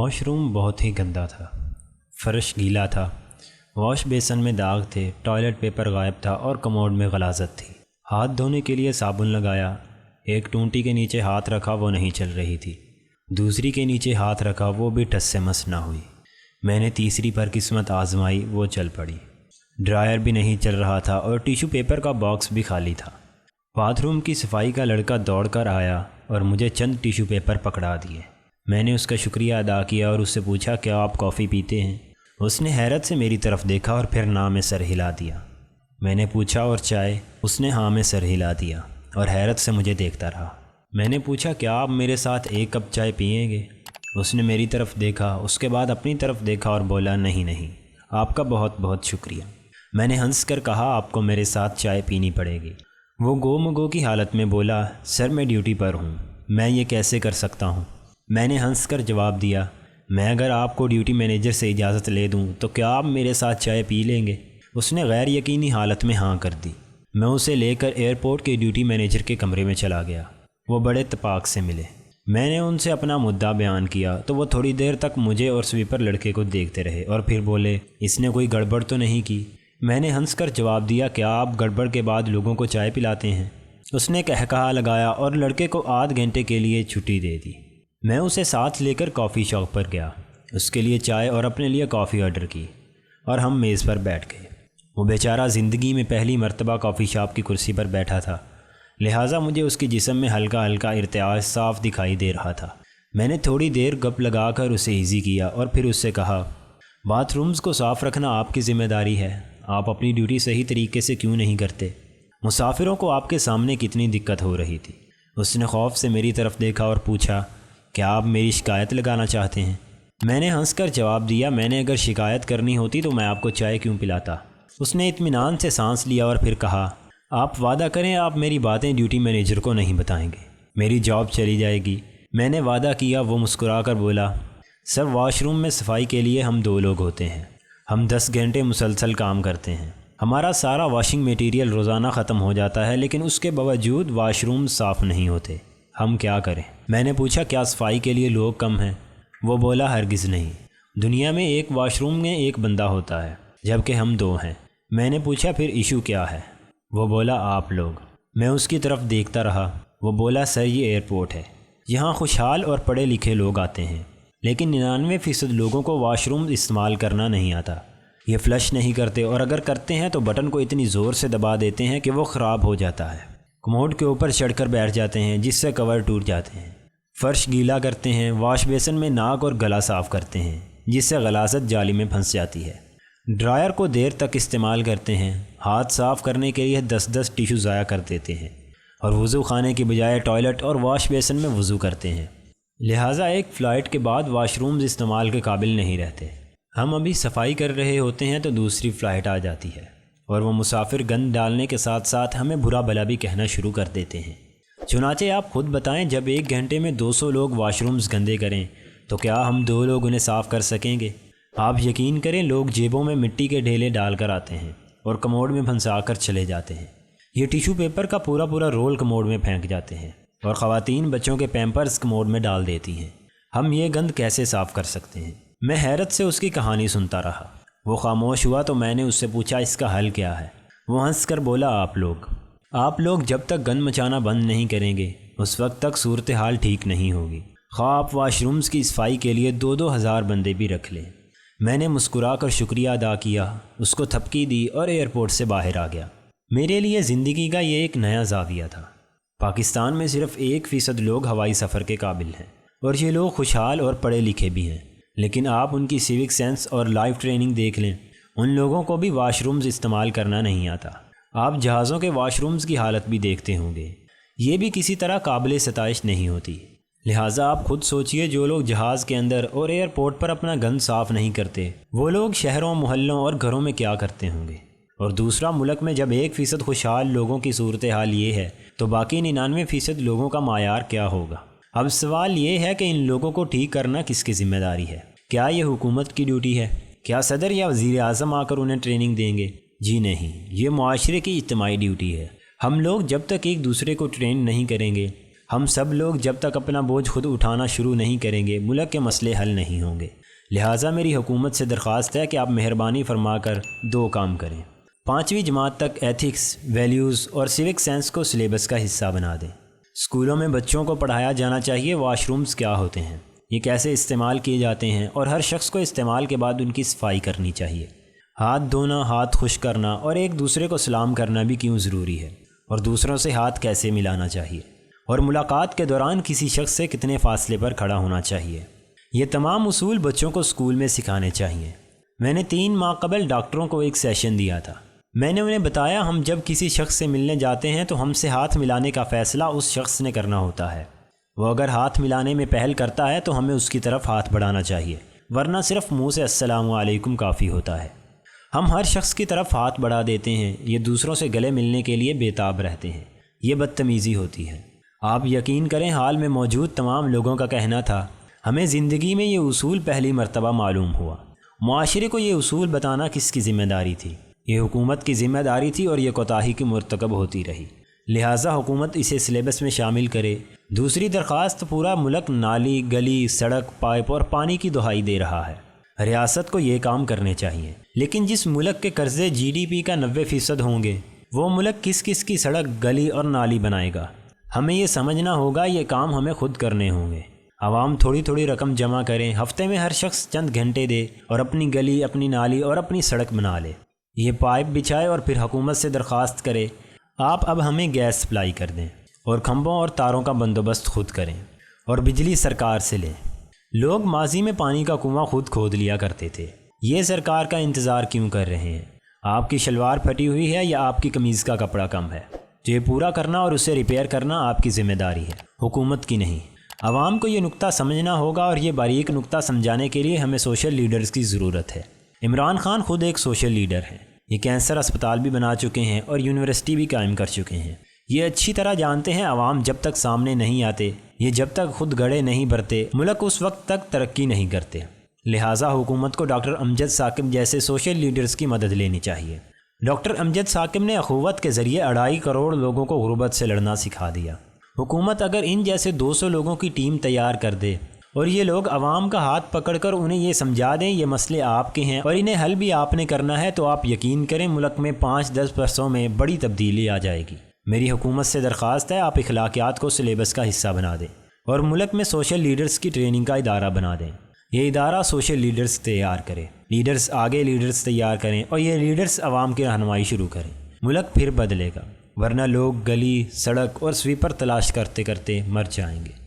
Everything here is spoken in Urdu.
واش روم بہت ہی گندا تھا، فرش گیلا تھا، واش بیسن میں داغ تھے، ٹوائلٹ پیپر غائب تھا اور کموڈ میں غلاظت تھی۔ ہاتھ دھونے کے لیے صابن لگایا، ایک ٹونٹی کے نیچے ہاتھ رکھا وہ نہیں چل رہی تھی، دوسری کے نیچے ہاتھ رکھا وہ بھی ٹس سے مس نہ ہوئی۔ میں نے تیسری پر قسمت آزمائی، وہ چل پڑی۔ ڈرائر بھی نہیں چل رہا تھا اور ٹیشو پیپر کا باکس بھی خالی تھا۔ باتھ روم کی صفائی کا لڑکا دوڑ کر آیا اور مجھے چند ٹیشو پیپر پکڑا دیے۔ میں نے اس کا شکریہ ادا کیا اور اس سے پوچھا کیا آپ کافی پیتے ہیں؟ اس نے حیرت سے میری طرف دیکھا اور پھر نہ میں سر ہلا دیا۔ میں نے پوچھا اور چائے؟ اس نے ہاں میں سر ہلا دیا اور حیرت سے مجھے دیکھتا رہا۔ میں نے پوچھا کیا آپ میرے ساتھ ایک کپ چائے پئیں گے؟ اس نے میری طرف دیکھا، اس کے بعد اپنی طرف دیکھا اور بولا نہیں، آپ کا بہت بہت شکریہ۔ میں نے ہنس کر کہا آپ کو میرے ساتھ چائے پینی پڑے گی۔ وہ گو مگو کی حالت میں بولا سر میں ڈیوٹی پر ہوں، میں یہ کیسے کر سکتا ہوں؟ میں نے ہنس کر جواب دیا میں اگر آپ کو ڈیوٹی مینیجر سے اجازت لے دوں تو کیا آپ میرے ساتھ چائے پی لیں گے؟ اس نے غیر یقینی حالت میں ہاں کر دی۔ میں اسے لے کر ایئرپورٹ کے ڈیوٹی مینیجر کے کمرے میں چلا گیا۔ وہ بڑے اتفاق سے ملے۔ میں نے ان سے اپنا مدعا بیان کیا تو وہ تھوڑی دیر تک مجھے اور سویپر لڑکے کو دیکھتے رہے اور پھر بولے اس نے کوئی گڑبڑ تو نہیں کی؟ میں نے ہنس کر جواب دیا کیا آپ گڑبڑ کے بعد لوگوں کو چائے پلاتے ہیں؟ اس نے کہا لگایا اور لڑکے کو آدھ گھنٹے کے لیے چھٹی دے دی۔ میں اسے ساتھ لے کر کافی شاپ پر گیا، اس کے لیے چائے اور اپنے لیے کافی آرڈر کی اور ہم میز پر بیٹھ گئے۔ وہ بیچارہ زندگی میں پہلی مرتبہ کافی شاپ کی کرسی پر بیٹھا تھا، لہٰذا مجھے اس کے جسم میں ہلکا ہلکا ارتعاش صاف دکھائی دے رہا تھا۔ میں نے تھوڑی دیر گپ لگا کر اسے ایزی کیا اور پھر اس سے کہا باتھ رومز کو صاف رکھنا آپ کی ذمہ داری ہے، آپ اپنی ڈیوٹی صحیح طریقے سے کیوں نہیں کرتے؟ مسافروں کو آپ کے سامنے کتنی دقت ہو رہی تھی۔ اس نے خوف سے میری طرف دیکھا اور پوچھا کیا آپ میری شکایت لگانا چاہتے ہیں؟ میں نے ہنس کر جواب دیا میں نے اگر شکایت کرنی ہوتی تو میں آپ کو چائے کیوں پلاتا؟ اس نے اطمینان سے سانس لیا اور پھر کہا آپ وعدہ کریں آپ میری باتیں ڈیوٹی مینیجر کو نہیں بتائیں گے، میری جاب چلی جائے گی۔ میں نے وعدہ کیا۔ وہ مسکرا کر بولا سر واش روم میں صفائی کے لیے ہم 2 لوگ ہوتے ہیں، ہم 10 گھنٹے مسلسل کام کرتے ہیں، ہمارا سارا واشنگ میٹیریل روزانہ ختم ہو جاتا ہے لیکن اس کے باوجود واش روم صاف نہیں ہوتے، ہم کیا کریں؟ میں نے پوچھا کیا صفائی کے لیے لوگ کم ہیں؟ وہ بولا ہرگز نہیں، دنیا میں ایک واش روم میں 1 بندہ ہوتا ہے جبکہ ہم 2 ہیں۔ میں نے پوچھا پھر ایشو کیا ہے؟ وہ بولا آپ لوگ۔ میں اس کی طرف دیکھتا رہا۔ وہ بولا سر یہ ایئرپورٹ ہے، یہاں خوشحال اور پڑھے لکھے لوگ آتے ہیں لیکن 99% لوگوں کو واش روم استعمال کرنا نہیں آتا، یہ فلش نہیں کرتے اور اگر کرتے ہیں تو بٹن کو اتنی زور سے دبا دیتے ہیں کہ وہ خراب ہو جاتا ہے، کموڈ کے اوپر چڑھ کر بیٹھ جاتے ہیں جس سے کور ٹوٹ جاتے ہیں، فرش گیلا کرتے ہیں، واش بیسن میں ناک اور گلا صاف کرتے ہیں جس سے غلاظت جالی میں پھنس جاتی ہے، ڈرائر کو دیر تک استعمال کرتے ہیں، ہاتھ صاف کرنے کے لیے 10 ٹیشو ضائع کر دیتے ہیں اور وضو خانے کی بجائے ٹوائلٹ اور واش بیسن میں وضو کرتے ہیں، لہٰذا ایک فلائٹ کے بعد واش رومز استعمال کے قابل نہیں رہتے۔ ہم ابھی صفائی کر رہے ہوتے ہیں تو دوسری فلائٹ آ جاتی ہے اور وہ مسافر گند ڈالنے کے ساتھ ساتھ ہمیں برا بھلا بھی کہنا شروع کر دیتے ہیں۔ چنانچہ آپ خود بتائیں جب 1 گھنٹے میں 200 لوگ واش رومز گندے کریں تو کیا ہم 2 لوگ انہیں صاف کر سکیں گے؟ آپ یقین کریں لوگ جیبوں میں مٹی کے ڈھیلے ڈال کر آتے ہیں اور کموڈ میں پھنسا کر چلے جاتے ہیں، یہ ٹیشو پیپر کا پورا رول کموڈ میں پھینک جاتے ہیں اور خواتین بچوں کے پیمپرز کموڈ میں ڈال دیتی ہیں، ہم یہ گند کیسے صاف کر سکتے ہیں؟ میں حیرت سے اس کی کہانی سنتا رہا۔ وہ خاموش ہوا تو میں نے اس سے پوچھا اس کا حل کیا ہے؟ وہ ہنس کر بولا آپ لوگ جب تک گند مچانا بند نہیں کریں گے اس وقت تک صورتحال ٹھیک نہیں ہوگی، خواہ آپ واش رومز کی صفائی کے لیے 2 ہزار بندے بھی رکھ لیں۔ میں نے مسکرا کر شکریہ ادا کیا، اس کو تھپکی دی اور ایئرپورٹ سے باہر آ گیا۔ میرے لیے زندگی کا یہ ایک نیا زاویہ تھا۔ پاکستان میں صرف 1% لوگ ہوائی سفر کے قابل ہیں اور یہ لوگ خوشحال اور پڑھے لکھے بھی ہیں، لیکن آپ ان کی سیوک سینس اور لائف ٹریننگ دیکھ لیں، ان لوگوں کو بھی واش رومز استعمال کرنا نہیں آتا۔ آپ جہازوں کے واش رومز کی حالت بھی دیکھتے ہوں گے، یہ بھی کسی طرح قابل ستائش نہیں ہوتی، لہٰذا آپ خود سوچئے جو لوگ جہاز کے اندر اور ایئرپورٹ پر اپنا گند صاف نہیں کرتے وہ لوگ شہروں محلوں اور گھروں میں کیا کرتے ہوں گے۔ اور دوسرا ملک میں جب 1% خوشحال لوگوں کی صورتحال یہ ہے تو باقی 99% لوگوں کا معیار کیا ہوگا؟ اب سوال یہ ہے کہ ان لوگوں کو ٹھیک کرنا کس کی ذمہ داری ہے؟ کیا یہ حکومت کی ڈیوٹی ہے؟ کیا صدر یا وزیر اعظم آ کر انہیں ٹریننگ دیں گے؟ جی نہیں، یہ معاشرے کی اجتماعی ڈیوٹی ہے۔ ہم لوگ جب تک ایک دوسرے کو ٹرین نہیں کریں گے ہم سب لوگ جب تک اپنا بوجھ خود اٹھانا شروع نہیں کریں گے ملک کے مسئلے حل نہیں ہوں گے۔ لہٰذا میری حکومت سے درخواست ہے کہ آپ مہربانی فرما کر 2 کام کریں۔ 5ویں جماعت تک ایتھکس، ویلیوز اور سیوک سینس کو سلیبس کا حصہ بنا دیں۔ اسکولوں میں بچوں کو پڑھایا جانا چاہیے واش رومز کیا ہوتے ہیں، یہ کیسے استعمال کیے جاتے ہیں، اور ہر شخص کو استعمال کے بعد ان کی صفائی کرنی چاہیے۔ ہاتھ دھونا، ہاتھ خشک کرنا اور ایک دوسرے کو سلام کرنا بھی کیوں ضروری ہے، اور دوسروں سے ہاتھ کیسے ملانا چاہیے، اور ملاقات کے دوران کسی شخص سے کتنے فاصلے پر کھڑا ہونا چاہیے۔ یہ تمام اصول بچوں کو اسکول میں سکھانے چاہیے۔ میں نے 3 ماہ قبل ڈاکٹروں کو ایک سیشن دیا تھا۔ میں نے انہیں بتایا ہم جب کسی شخص سے ملنے جاتے ہیں تو ہم سے ہاتھ ملانے کا فیصلہ اس شخص نے کرنا ہوتا ہے۔ وہ اگر ہاتھ ملانے میں پہل کرتا ہے تو ہمیں اس کی طرف ہاتھ بڑھانا چاہیے، ورنہ صرف منہ سے السلام علیکم کافی ہوتا ہے۔ ہم ہر شخص کی طرف ہاتھ بڑھا دیتے ہیں، یہ دوسروں سے گلے ملنے کے لیے بےتاب رہتے ہیں، یہ بدتمیزی ہوتی ہے۔ آپ یقین کریں حال میں موجود تمام لوگوں کا کہنا تھا ہمیں زندگی میں یہ اصول پہلی مرتبہ معلوم ہوا۔ معاشرے کو یہ اصول بتانا کس کی ذمہ داری تھی؟ یہ حکومت کی ذمہ داری تھی اور یہ کوتاہی کی مرتکب ہوتی رہی، لہٰذا حکومت اسے سلیبس میں شامل کرے۔ دوسری درخواست، پورا ملک نالی، گلی، سڑک، پائپ اور پانی کی دہائی دے رہا ہے۔ ریاست کو یہ کام کرنے چاہیے، لیکن جس ملک کے قرضے GDP کا 90% ہوں گے وہ ملک کس کس کی سڑک، گلی اور نالی بنائے گا؟ ہمیں یہ سمجھنا ہوگا یہ کام ہمیں خود کرنے ہوں گے۔ عوام تھوڑی تھوڑی رقم جمع کریں، ہفتے میں ہر شخص چند گھنٹے دے اور اپنی گلی، اپنی نالی اور اپنی سڑک بنا لے۔ یہ پائپ بچھائے اور پھر حکومت سے درخواست کرے آپ اب ہمیں گیس سپلائی کر دیں، اور کھمبوں اور تاروں کا بندوبست خود کریں، اور بجلی سرکار سے لیں۔ لوگ ماضی میں پانی کا کنواں خود کھود لیا کرتے تھے، یہ سرکار کا انتظار کیوں کر رہے ہیں؟ آپ کی شلوار پھٹی ہوئی ہے یا آپ کی قمیض کا کپڑا کم ہے؟ یہ پورا کرنا اور اسے ریپیئر کرنا آپ کی ذمہ داری ہے، حکومت کی نہیں۔ عوام کو یہ نقطہ سمجھنا ہوگا، اور یہ باریک نقطہ سمجھانے کے لیے ہمیں سوشل لیڈرز کی ضرورت ہے۔ عمران خان خود ایک سوشل لیڈر ہیں، یہ کینسر اسپتال بھی بنا چکے ہیں اور یونیورسٹی بھی قائم کر چکے ہیں۔ یہ اچھی طرح جانتے ہیں عوام جب تک سامنے نہیں آتے، یہ جب تک خود گڑھے نہیں بھرتے، ملک اس وقت تک ترقی نہیں کرتے۔ لہٰذا حکومت کو ڈاکٹر امجد ثاقب جیسے سوشل لیڈرز کی مدد لینی چاہیے۔ ڈاکٹر امجد ثاقب نے اخوت کے ذریعے 2.5 کروڑ لوگوں کو غربت سے لڑنا سکھا دیا۔ حکومت اگر ان جیسے 200 لوگوں کی ٹیم تیار کر دے اور یہ لوگ عوام کا ہاتھ پکڑ کر انہیں یہ سمجھا دیں یہ مسئلے آپ کے ہیں اور انہیں حل بھی آپ نے کرنا ہے، تو آپ یقین کریں ملک میں 5-10 برسوں میں بڑی تبدیلی آ جائے گی۔ میری حکومت سے درخواست ہے آپ اخلاقیات کو سلیبس کا حصہ بنا دیں اور ملک میں سوشل لیڈرز کی ٹریننگ کا ادارہ بنا دیں۔ یہ ادارہ سوشل لیڈرز تیار کرے، لیڈرز آگے لیڈرز تیار کریں اور یہ لیڈرز عوام کی رہنمائی شروع کریں، ملک پھر بدلے گا، ورنہ لوگ گلی، سڑک اور سویپر تلاش کرتے کرتے مر جائیں گے۔